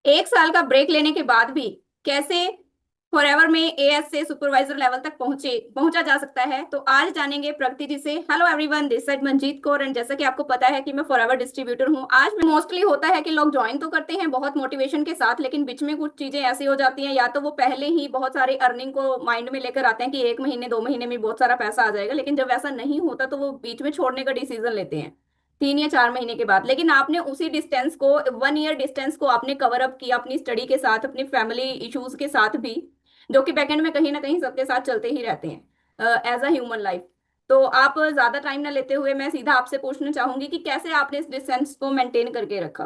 एक साल का ब्रेक लेने के बाद भी कैसे फॉरएवर में एएस से सुपरवाइजर लेवल तक पहुंचा जा सकता है, तो आज जानेंगे प्रगति जी से। Hello everyone, this side Manjeet Kaur. And जैसा कि आपको पता है कि मैं फॉरएवर डिस्ट्रीब्यूटर हूं। आज मोस्टली होता है कि लोग ज्वाइन तो करते हैं बहुत मोटिवेशन के साथ, लेकिन बीच में कुछ चीजें ऐसी हो जाती हैं, या तो वो पहले ही बहुत सारे अर्निंग को माइंड में लेकर आते हैं कि 1 महीने 2 महीने में बहुत सारा पैसा आ जाएगा, लेकिन जब ऐसा नहीं होता तो वो बीच में छोड़ने का डिसीजन लेते हैं 3 या 4 महीने के बाद। लेकिन आपने उसी डिस्टेंस को, 1 ईयर डिस्टेंस को आपने कवर अप किया अपनी स्टडी के साथ, अपनी फैमिली इश्यूज के साथ भी, जो कि बैकेंड में कहीं ना कहीं सबके साथ चलते ही रहते हैं एज अ ह्यूमन लाइफ। तो आप ज्यादा टाइम ना लेते हुए मैं सीधा आपसे पूछना चाहूंगी कि कैसे आपने इस डिस्टेंस को मेंटेन करके रखा।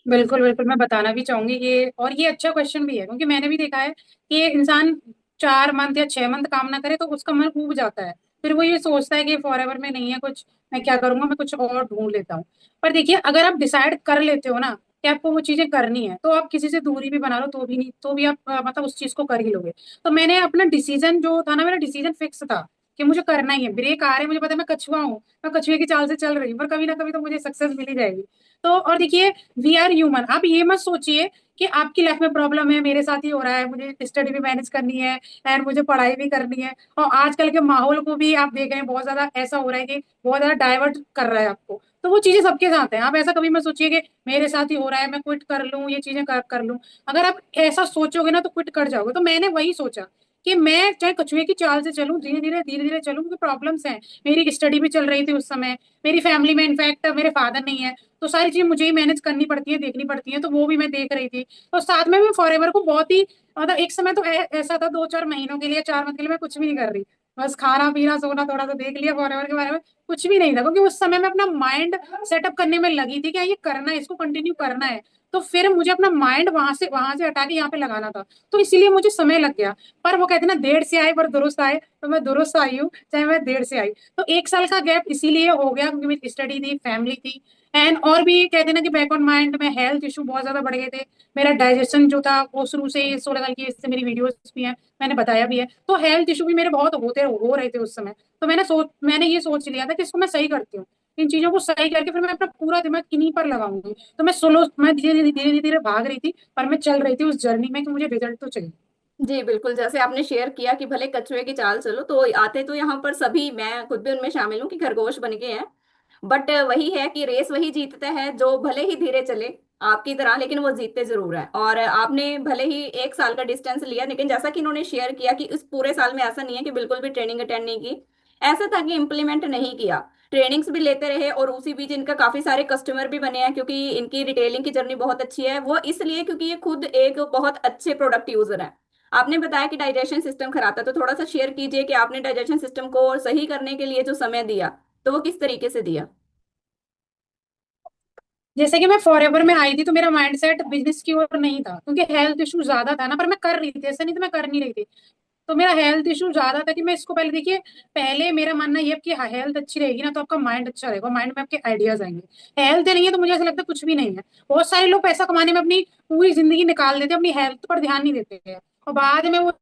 बिल्कुल बिल्कुल, मैं बताना भी चाहूंगी और ये अच्छा क्वेश्चन भी है, क्योंकि मैंने भी देखा है कि इंसान 4 मंथ या 6 मंथ काम ना करे तो उसका मन ऊब जाता है। फिर वो ये सोचता है कि फॉर एवर में नहीं है कुछ, मैं क्या करूंगा, मैं कुछ और ढूंढ लेता हूँ। पर देखिए, अगर आप डिसाइड कर लेते हो ना कि आपको वो चीजें करनी है, तो आप किसी से दूरी भी बना लो तो भी नहीं, तो भी आप मतलब उस चीज को कर ही लोगे। तो मैंने अपना डिसीजन जो था ना, मेरा डिसीजन फिक्स था कि मुझे करना ही है। ब्रेक आ रहे हैं, मुझे पता है, मैं कछुआ हूँ, मैं कछुए की चाल से चल रही हूँ, पर कभी ना कभी तो मुझे सक्सेस मिल ही जाएगी। तो और देखिए, वी आर ह्यूमन। आप ये मत सोचिए कि आपकी लाइफ में प्रॉब्लम है, मेरे साथ ही हो रहा है, मुझे स्टडी भी मैनेज करनी है एंड मुझे पढ़ाई भी करनी है। और आजकल के माहौल को भी आप देख रहे हैं, बहुत ज्यादा ऐसा हो रहा है कि बहुत ज्यादा डाइवर्ट कर रहा है आपको। तो वो चीजें सबके साथ हैं। आप ऐसा कभी मत सोचिए कि मेरे साथ ही हो रहा है, मैं क्विट कर लूं, ये चीजें कर लूं। अगर आप ऐसा सोचोगे ना तो क्विट कर जाओगे। तो मैंने वही सोचा कि मैं चाहे कछुए की चाल से चलूं, धीरे धीरे चलूं, क्योंकि प्रॉब्लम्स हैं। मेरी स्टडी भी चल रही थी उस समय, मेरी फैमिली में इनफैक्ट मेरे फादर नहीं है, तो सारी चीजें मुझे ही मैनेज करनी पड़ती है, देखनी पड़ती है, तो वो भी मैं देख रही थी। और साथ में मैं फॉरएवर को बहुत ही, मतलब एक समय तो ऐसा था, 2-4 महीनों के लिए, 4 मंथ के लिए मैं कुछ भी नहीं कर रही। बस खाना पीना सोना, थोड़ा सा देख लिया फॉरएवर के बारे में, कुछ भी नहीं था, क्योंकि उस समय मैं अपना माइंड सेटअप करने में लगी थी कि हाँ, ये करना है, इसको कंटिन्यू करना है। तो फिर मुझे अपना माइंड वहां से हटा के यहाँ पे लगाना था, तो इसीलिए मुझे समय लग गया। पर वो कहते हैं ना, देर से आए पर दुरुस्त आए, तो मैं दुरुस्त आई हूँ, चाहे मैं देर से आई। तो 1 साल का गैप इसीलिए हो गया क्योंकि मेरी स्टडी थी, फैमिली थी, एंड और भी कहते हैं ना कि बैक ऑन माइंड में हेल्थ इशू बहुत ज्यादा बढ़ गए थे। मेरा डाइजेशन जो था वो शुरू से ही, 16 साल की एज से मेरी वीडियोस भी हैं, मैंने बताया भी है, तो हेल्थ इशू भी मेरे बहुत हो रहे थे उस समय। तो मैंने ये सोच लिया था कि इसको मैं सही करती हूँ, इन चीजों को सही करके फिर मैं अपना पूरा दिमाग इन्हीं पर लगाऊंगी। तो मैं धीरे धीरे भाग रही थी, पर मैं चल रही थी उस जर्नी में कि मुझे रिजल्ट तो चाहिए। जी बिल्कुल, जैसे आपने शेयर किया कि भले कछुए की चाल चलो, तो आते तो यहाँ पर सभी, मैं खुद भी उनमें शामिल हूँ, कि खरगोश बन गए हैं। बट वही है कि रेस वही जीतता है जो भले ही धीरे चले आपकी तरह, लेकिन वो जीतते जरूर है। और आपने भले ही एक साल का डिस्टेंस लिया, लेकिन जैसा कि इन्होंने शेयर किया कि इस पूरे साल में ऐसा नहीं है कि बिल्कुल भी ट्रेनिंग अटेंड नहीं की। ऐसा था कि इम्प्लीमेंट नहीं किया, ट्रेनिंग्स भी लेते रहे, और उसी बीच इनका काफी सारे कस्टमर भी बने हैं, क्योंकि इनकी रिटेलिंग की जर्नी बहुत अच्छी है। वो इसलिए क्योंकि ये खुद एक बहुत अच्छे प्रोडक्ट यूजर है। आपने बताया कि डाइजेशन सिस्टम खराब था, तो थोड़ा सा शेयर कीजिए कि आपने डाइजेशन सिस्टम को सही करने के लिए जो समय दिया, तो वो किस तरीके से दिया। जैसे कि मैं फॉरएवर में आई थी तो मेरा माइंडसेट बिजनेस की ओर नहीं था, क्योंकि हेल्थ इशू ज्यादा था ना, पर मैं कर रही थी, ऐसा नहीं था मैं कर नहीं रही थी। तो मेरा हेल्थ इशू ज्यादा था कि मैं इसको पहले, देखिए, पहले मेरा मानना ये है कि हेल्थ अच्छी रहेगी ना तो आपका माइंड अच्छा रहेगा, माइंड में आपके आइडियाज आएंगे। हेल्थ नहीं है तो मुझे ऐसा लगता है कुछ भी नहीं है। बहुत सारे लोग पैसा कमाने में अपनी पूरी जिंदगी निकाल देते हैं, अपनी हेल्थ पर ध्यान नहीं देते हैं, और बाद में वो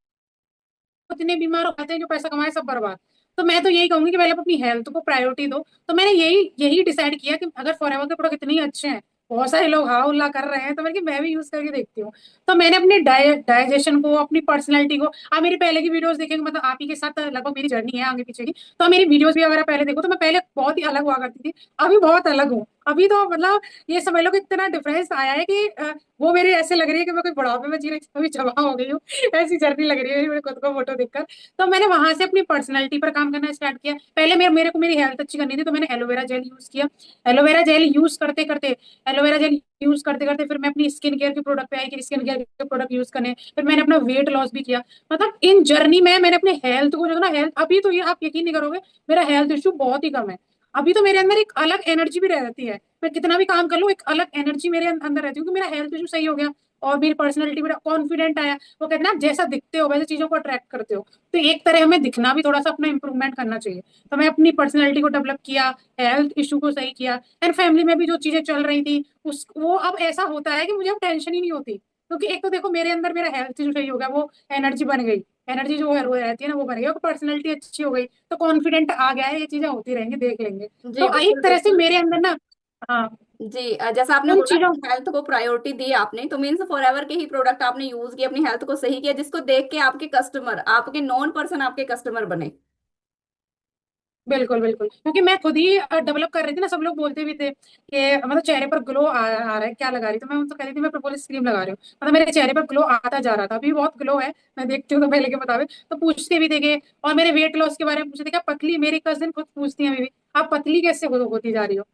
इतने बीमार हो जाते हैं, जो पैसा कमाए सब बर्बाद। तो मैं तो यही कहूंगी कि पहले आप अपनी हेल्थ को प्रायोरिटी दो। तो मैंने यही यही डिसाइड किया कि अगर फॉरएवर के प्रोडक्ट इतने अच्छे हैं, बहुत सारे लोग हा उल्ला कर रहे हैं, तो मैं भी यूज करके देखती हूँ। तो मैंने अपने डाइजेशन को, अपनी पर्सनैलिटी को, आप मेरी पहले की वीडियोस देखेंगे, मतलब आप ही के साथ लगभग मेरी जर्नी है आगे पीछे की, तो आप मेरी वीडियोस भी अगर आप पहले देखो, तो मैं पहले बहुत ही अलग हुआ करती थी, अभी बहुत अलग हूँ। अभी तो मतलब ये समझ लो कि इतना डिफरेंस आया है कि वो मेरे ऐसे लग रही है कि मैं कोई बुढ़ापे में जी रही, अभी जमा हो गई हूँ। ऐसी जर्नी लग रही है मेरे खुद को फोटो देखकर। तो मैंने वहां से अपनी पर्सनैलिटी पर काम करना स्टार्ट किया। पहले मेरे को मेरी हेल्थ अच्छी करनी थी, तो मैंने एलोवेरा जेल यूज किया। एलोवेरा जेल यूज करते करते एलोवेरा जेल यूज करते करते फिर मैं अपनी स्किन केयर के प्रोडक्ट पे आई कि स्किन केयर के प्रोडक्ट यूज करने। फिर मैंने अपना वेट लॉस भी किया। मतलब इन जर्नी में मैंने अपने हेल्थ को, जो है ना, हेल्थ, अभी तो ये आप यकीन नहीं करोगे, मेरा हेल्थ इशू बहुत ही कम है। अभी तो मेरे अंदर एक अलग एनर्जी भी रहती है, मैं कितना भी काम कर लूँ, एक अलग एनर्जी मेरे अंदर रहती है, क्योंकि मेरा हेल्थ इशू सही हो गया। और मेरी पर्सनैलिटी, मेरा कॉन्फिडेंट आया। वो कहते हैं ना, आप जैसा दिखते हो वैसे चीजों को अट्रैक्ट करते हो। तो एक तरह हमें दिखना भी, थोड़ा सा अपना इंप्रूवमेंट करना चाहिए। तो मैं अपनी पर्सनैलिटी को डेवलप किया, हेल्थ इशू को सही किया, एंड फैमिली में भी जो चीजें चल रही थी, उस वो अब ऐसा होता है कि मुझे अब टेंशन ही नहीं होती, क्योंकि एक तो देखो, मेरे अंदर मेरा हेल्थ इशू सही हो गया, वो एनर्जी बन गई, एनर्जी जो है वो रहती है ना, वो बन गई, और पर्सनैलिटी अच्छी हो गई, तो कॉन्फिडेंट आ गया है, ये चीजें होती रहेंगी, देख लेंगे। जी तो एक बिल्कुल तरह से बिल्कुल। मेरे अंदर ना, हाँ। जी जैसा आपने उन बोला चीजों। कि हेल्थ को प्रायोरिटी दी आपने, तो मीन्स फॉरएवर के ही प्रोडक्ट आपने यूज किए, अपनी हेल्थ को सही किया, जिसको देख के आपके कस्टमर, आपके नॉन पर्सन आपके कस्टमर बने। बिल्कुल बिल्कुल, क्योंकि मैं खुद ही डेवलप कर रही थी ना, सब लोग बोलते भी थे कि मतलब चेहरे पर ग्लो आ रहा है, क्या लगा रही, तो मैं उनको कह रही थी मैं प्रोपोलिस क्रीम लगा रही हूँ, मतलब मेरे चेहरे पर ग्लो आता जा रहा था, अभी भी बहुत ग्लो है, मैं देखती हूँ तो पहले के मुताबिक। तो पूछते भी थे कि, और मेरे वेट लॉस के बारे में पूछते थे, क्या पतली, मेरी कजिन खुद पूछती है अभी भी, आप पतली कैसे होती जा रही हो।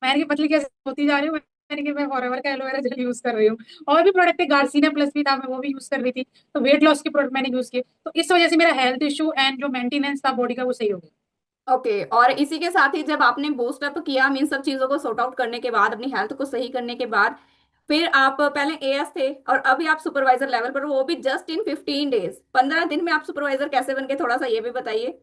मैंने कि पतली कैसे होती जा रही हूँ, मैंने कि मैं फॉरएवर का एलोवेरा जेल यूज कर रही हूँ। और भी प्रोडक्ट है, गार्सिना प्लस भी था, मैं वो भी यूज कर रही थी। तो वेट लॉस के प्रोडक्ट मैंने यूज किए, तो इस वजह से मेरा हेल्थ इशू एंड जो मेंटेनेंस था बॉडी का वो सही हो गया। ओके, और इसी के साथ ही जब आपने बूस्ट अप किया, इन सब चीजों को सॉर्ट आउट करने के बाद, अपनी हेल्थ को सही करने के बाद, फिर आप पहले एएस थे और अभी आप सुपरवाइजर लेवल पर हो, वो भी जस्ट इन 15 डेज, 15 दिन में आप सुपरवाइजर कैसे बन गए, थोड़ा सा ये भी बताइए।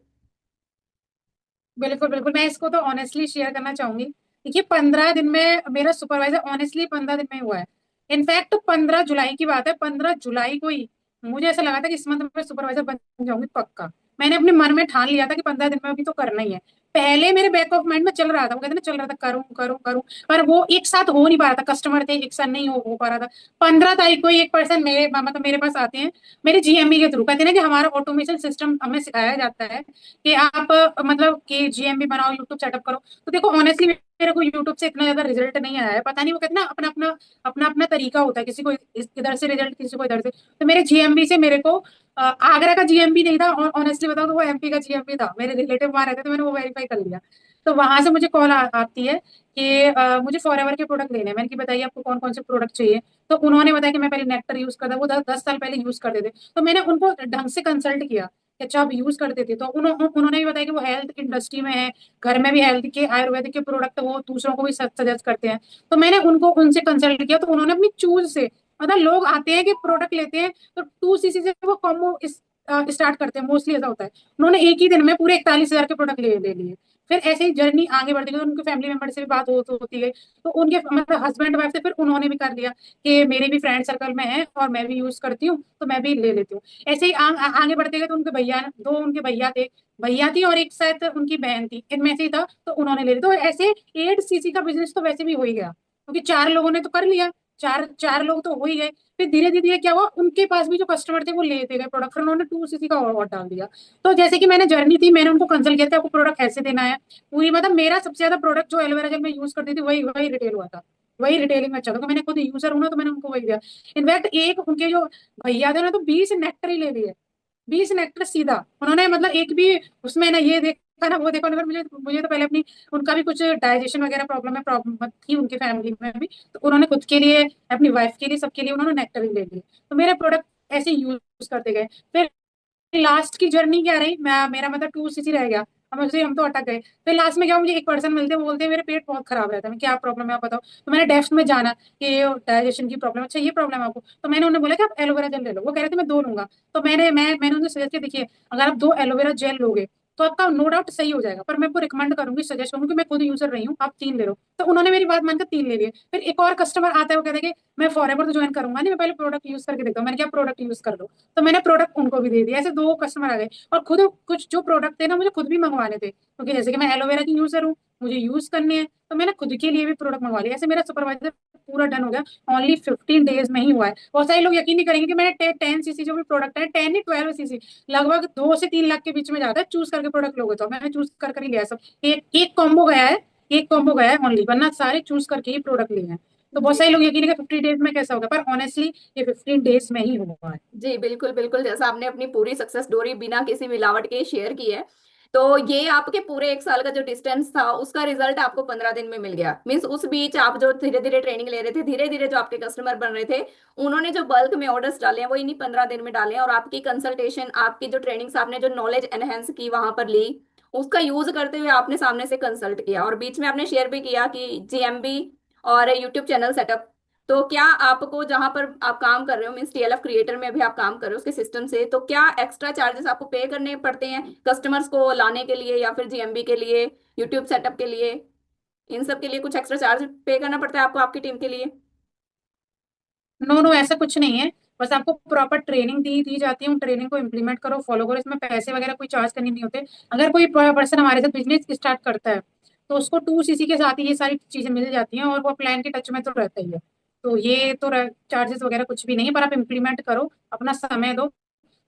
बिल्कुल बिल्कुल, मैं इसको तो ऑनेस्टली शेयर करना चाहूंगी। देखिए 15 दिन में मेरा सुपरवाइजर ऑनेस्टली 15 दिन में हुआ है। इनफैक्ट 15 जुलाई की बात है, 15 जुलाई को ही मुझे ऐसा लगा था कि इस मंथ में सुपरवाइजर बन जाऊंगी पक्का। मैंने अपने मन में ठान लिया था कि 15 दिन में अभी तो करना ही है। पहले मेरे बैक ऑफ माइंड में चल रहा था, वो कहते ना, चल रहा था करूं करूं करूं, पर वो एक साथ हो नहीं पा रहा था, कस्टमर थे एक साथ नहीं हो पा रहा था। 15 तारीख को ही एक पर्सन मेरे मतलब मेरे पास आते हैं, मेरे जीएमबी के थ्रू, कहते हैं ना कि हमारा ऑटोमेशन सिस्टम हमें सिखाया जाता है कि आप मतलब कि जीएमबी बनाओ, यूट्यूब सेटअप करो। तो देखो ऑनेस्टली मेरे को यूट्यूब से इतना ज्यादा रिजल्ट नहीं आया है, पता नहीं, वो कहते हैं ना अपना अपना तरीका होता है, किसी को इधर से रिजल्ट, किसी को इधर से। तो मेरे जीएमबी से मेरे को आगरा का जीएमबी नहीं था, और ऑनेस्टली बताओ तो वो एमपी का जीएमबी था, मेरे रिलेटिव वहां रहते, तो मैंने वो वेरीफाई कर लिया। तो वहां से मुझे कॉल आती है कि मुझे फॉरएवर के प्रोडक्ट लेने हैं। मैंने कि बताइए आपको कौन कौन से प्रोडक्ट चाहिए। तो उन्होंने बताया कि मैं पहले नेक्टर यूज करता, वो 10 साल पहले यूज करते थे। तो मैंने उनको ढंग से कंसल्ट किया कि अच्छा आप यूज करते थे, तो उन्होंने भी बताया कि वो हेल्थ इंडस्ट्री में है, घर में भी हेल्थ के आयुर्वेदिक के प्रोडक्ट वो दूसरों को भी सजेस्ट करते हैं। तो मैंने उनको उनसे कंसल्ट किया, तो उन्होंने अपनी चूज से, मतलब लोग आते हैं कि प्रोडक्ट लेते हैं तो 2 सीसी से वो कॉम्बो स्टार्ट करते हैं, मोस्टली ऐसा होता है। उन्होंने एक ही दिन में पूरे 41,000 के प्रोडक्ट ले लिए। फिर ऐसे ही जर्नी आगे बढ़ती गई, तो उनके फैमिली मेंबर से भी बात होती गई, तो उनके मतलब हस्बैंड वाइफ से फिर उन्होंने भी कर लिया कि मेरे भी फ्रेंड सर्कल में है और मैं भी यूज करती हूँ, तो मैं भी ले लेती हूँ। ऐसे ही आगे बढ़ते गए, तो उनके भैया, दो उनके भैया थे, भैया थी और एक शायद उनकी बहन थी, इनमें से ही था, तो उन्होंने ले लिया। तो ऐसे 8 सीसी का बिजनेस तो वैसे भी हो ही गया, क्योंकि 4 लोगों ने तो कर लिया, चार चार लोग तो हो ही गए। फिर धीरे धीरे क्या हुआ, उनके पास भी जो कस्टमर थे वो लेते गए प्रोडक्ट, फिर उन्होंने 2 सीसी का और डाल दिया। तो जैसे कि मैंने जर्नी थी, मैंने उनको कंसल्ट किया था आपको प्रोडक्ट कैसे देना है पूरी, मतलब मेरा सबसे ज्यादा प्रोडक्ट जो एलोवेरा जेल मैं यूज करती थी वही वही रिटेल हुआ था, वही रिटेलिंग में अच्छा था, तो मैंने खुद यूजर हूं ना, तो मैंने उनको वही दिया। इनफैक्ट एक उनके जो भैया थे, उन्होंने तो 20 नेक्टर ही ले लिए, 20 नेक्टर सीधा। उन्होंने मतलब एक भी उसमें ना ये देखा ना वो देखा, उन्होंने मुझे मुझे तो पहले अपनी, उनका भी कुछ डाइजेशन वगैरह प्रॉब्लम है, प्रॉब्लम थी उनकी फैमिली में भी, तो उन्होंने खुद के लिए, अपनी वाइफ के लिए, सबके लिए उन्होंने नेक्टर ही ले लिए। तो मेरे प्रोडक्ट ऐसे यूज करते गए। फिर लास्ट की जर्नी क्या रही, मैं मेरा मतलब 2 सीसी रह गया, हम तो अटक गए। फिर लास्ट में क्या, मुझे एक पर्सन मिलते, वो बोलते हैं मेरे पेट बहुत खराब रहता है, मैं क्या प्रॉब्लम है आप बताओ। तो मैंने डेप्थ में जाना कि डाइजेशन की प्रॉब्लम, अच्छा ये प्रॉब्लम है आपको, तो मैंने उन्हें बोला कि आप एलोवेरा जेल ले लो, वो कह रहे थे मैं 2 लूंगा। तो मैंने उन्हें सजेस्ट किया, देखिए अगर आप 2 एलोवेरा जेल लोगे तो आपका नो डाउट सही हो जाएगा, पर मैं आपको रिकमेंड करूंगी, सजेस्ट करूंगी, मैं खुद यूजर रही हूँ, आप 3 ले लो। तो उन्होंने मेरी बात मानकर 3 ले लिए। फिर एक और कस्टमर आता है, वो कहते हैं कि मैं फॉरएवर तो ज्वाइन करूंगा नहीं, मैं पहले प्रोडक्ट यूज करके देखता हूँ। मैंने क्या, प्रोडक्ट यूज कर लो। तो मैंने प्रोडक्ट उनको भी दे दिया, ऐसे 2 कस्टमर आ गए। और खुद कुछ जो प्रोडक्ट थे ना, मुझे खुद भी मंगवाने थे, क्योंकि जैसे कि मैं एलोवेरा की यूजर हूँ, मुझे यूज करने हैं, तो मैंने खुद के लिए भी प्रोडक्ट मंगवा लिया। ऐसे मेरा सुपरवाइजर पूरा डन हो गया, ओनली 15 डेज में ही हुआ है। बहुत सारे लोग यकीन नहीं करेंगे कि मैंने 10 सीसी जो भी प्रोडक्ट है, 10 नहीं 12 सीसी, लगभग 2 से 3 लाख के बीच में जाता है, चूज करके प्रोडक्ट लोगे तो मैंने चूज कर ही लिया है सब। एक एक कॉम्बो गया है, एक कॉम्बो गया है ओनली, वरना सारे चूज करके ही प्रोडक्ट लिए हैं। तो बहुत जी सारे लोग यकीन नहीं, 50 डेज में कैसा होगा, पर ऑनेस्टली ये 15 डेज में ही हुआ है। जी, बिल्कुल बिल्कुल, जैसा आपने अपनी पूरी सक्सेस स्टोरी बिना किसी मिलावट के शेयर की है, तो ये आपके पूरे 1 साल का जो डिस्टेंस था उसका रिजल्ट आपको 15 दिन में मिल गया। मीन्स उस बीच आप जो धीरे धीरे ट्रेनिंग ले रहे थे, धीरे धीरे जो आपके कस्टमर बन रहे थे, उन्होंने जो बल्क में ऑर्डर्स डाले हैं वो इन्हीं 15 दिन में डाले हैं, और आपकी कंसल्टेशन, आपकी जो ट्रेनिंग्स, आपने जो नॉलेज एनहेंस की वहां पर ली, उसका यूज करते हुए आपने सामने से कंसल्ट किया, और बीच में आपने शेयर भी किया कि जीएमबी और यूट्यूब चैनल सेटअप। तो क्या आपको जहां पर आप काम कर रहे हो, मीन्स टीएलएफ क्रिएटर में अभी आप काम कर रहे हो उसके सिस्टम से, तो क्या एक्स्ट्रा चार्जेस आपको पे करने पड़ते हैं कस्टमर्स को लाने के लिए, या फिर जीएमबी के लिए, यूट्यूब सेटअप के लिए, इन सब के लिए कुछ एक्स्ट्रा चार्ज पे करना पड़ता है आपको आपकी टीम के लिए? नो नो, ऐसा कुछ नहीं है, बस आपको प्रॉपर ट्रेनिंग दी जाती है, उन ट्रेनिंग को इम्प्लीमेंट करो, फॉलो करो, इसमें पैसे वगैरह कोई चार्ज करनी नहीं होते। अगर कोई पर्सन हमारे साथ बिजनेस स्टार्ट करता है, तो उसको 2 सीसी के साथ ही ये सारी चीजें मिल जाती हैं और वो प्लान के टच में तो रहता ही है। तो ये तो चार्जेस वगैरह कुछ भी नहीं है, पर आप इम्प्लीमेंट करो, अपना समय दो।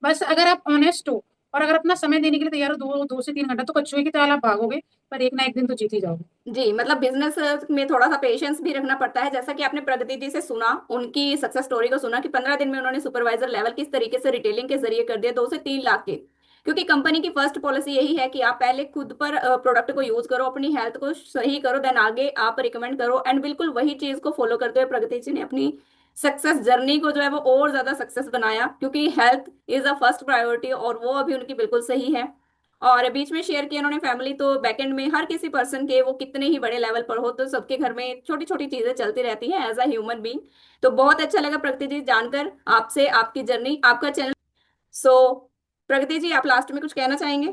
बस अगर आप ऑनेस्ट हो और अगर अपना समय देने के लिए तैयार हो, 2 से 3 घंटा, तो कछुए की तरह आप भागोगे, पर एक ना एक दिन तो जीत ही जाओगे। जी, मतलब बिजनेस में थोड़ा सा पेशेंस भी रखना पड़ता है। जैसा कि आपने प्रगति जी से सुना, उनकी सक्सेस स्टोरी को सुना कि 15 दिन में उन्होंने सुपरवाइजर लेवल किस तरीके से रिटेलिंग के जरिए कर दिया 2 से 3 लाख के। क्योंकि कंपनी की फर्स्ट पॉलिसी यही है कि आप पहले खुद पर प्रोडक्ट को यूज करो, अपनी हेल्थ को सही करो, देन आगे आप रिकमेंड करो। एंड बिल्कुल वही चीज को फॉलो करते हुए प्रगति जी ने अपनी सक्सेस जर्नी को जो है वो और ज्यादा सक्सेस बनाया, क्योंकि health is a first priority और वो अभी उनकी बिल्कुल सही है। और बीच में शेयर किया उन्होंने फैमिली, तो बैकएंड में हर किसी पर्सन के, वो कितने ही बड़े लेवल पर हो, तो सबके घर में छोटी छोटी चीजें चलती रहती हैं एज अ ह्यूमन बीइंग। तो बहुत अच्छा लगा प्रगति जी जानकर आपसे, आपकी जर्नी, आपका चैनल। सो प्रगति जी, आप लास्ट में कुछ कहना चाहेंगे?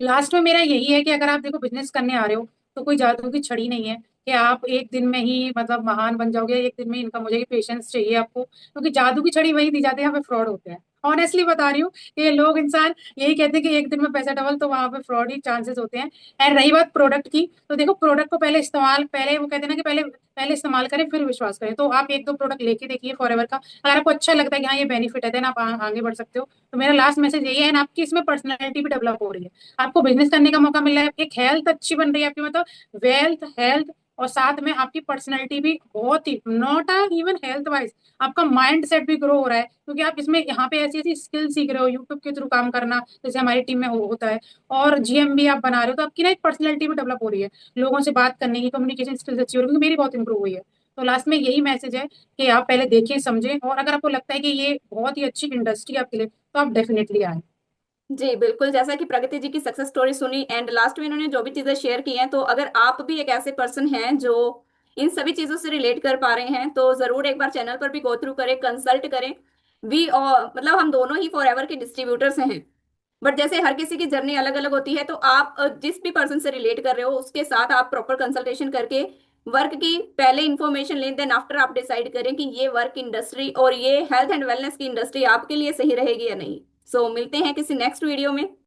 लास्ट में मेरा यही है कि अगर आप देखो बिजनेस करने आ रहे हो, तो कोई जादू की छड़ी नहीं है कि आप एक दिन में ही मतलब महान बन जाओगे, एक दिन में इनकम हो जाएगी। पेशेंस चाहिए आपको, क्योंकि जादू की छड़ी वही दी जाती है, यहाँ पे फ्रॉड होते हैं। ऑनेस्टली बता रही हूँ कि ये लोग इंसान यही कहते हैं कि एक दिन में पैसा डबल, तो वहां पे फ्रॉड ही चांसेस होते हैं। एंड रही बात प्रोडक्ट की, तो देखो प्रोडक्ट को पहले इस्तेमाल, पहले वो कहते हैं ना कि पहले पहले इस्तेमाल करें फिर विश्वास करें। तो आप 1-2 प्रोडक्ट लेके देखिए फॉरएवर का, अगर आपको अच्छा लगता है कि हाँ ये बेनिफिट है, देन आप आगे बढ़ सकते हो। तो मेरा लास्ट मैसेज यही है, and आपकी इसमें पर्सनैलिटी भी डेवलप हो रही है, आपको बिजनेस करने का मौका मिल रहा है, एक हेल्थ अच्छी बन रही है आपकी, मतलब वेल्थ, हेल्थ, और साथ में आपकी पर्सनैलिटी भी बहुत ही, नॉट इवन हेल्थ वाइज, आपका माइंड सेट भी ग्रो हो रहा है, क्योंकि आप इसमें यहाँ पे ऐसी ऐसी स्किल सीख रहे हो, यूट्यूब के थ्रू काम करना, जैसे हमारी टीम में होता है, और जीएम भी आप बना रहे हो, तो आपकी ना एक पर्सनैलिटी भी डेवलप हो रही है, लोगों से बात करने की, कम्युनिकेशन स्किल्स अच्छी हो रही है, क्योंकि मेरी बहुत इंप्रूव हुई है। तो लास्ट में यही मैसेज है कि आप पहले देखें समझें, और अगर आपको लगता है कि ये बहुत ही अच्छी इंडस्ट्री आपके लिए, तो आप डेफिनेटली आए। जी बिल्कुल, जैसा कि प्रगति जी की सक्सेस स्टोरी सुनी एंड लास्ट में इन्होंने जो भी चीजें शेयर की हैं, तो अगर आप भी एक ऐसे पर्सन हैं जो इन सभी चीजों से रिलेट कर पा रहे हैं, तो जरूर एक बार चैनल पर भी गो थ्रू करें, कंसल्ट करें। वी और मतलब हम दोनों ही फॉरएवर के डिस्ट्रीब्यूटर्स हैं। बट जैसे हर किसी की जर्नी अलग अलग होती है, तो आप जिस भी पर्सन से रिलेट कर रहे हो उसके साथ आप प्रॉपर कंसल्टेशन करके वर्क की पहले इंफॉर्मेशन लें, देन आफ्टर आप डिसाइड करें कि ये वर्क इंडस्ट्री और ये हेल्थ एंड वेलनेस की इंडस्ट्री आपके लिए सही रहेगी या नहीं। सो मिलते हैं किसी नेक्स्ट वीडियो में।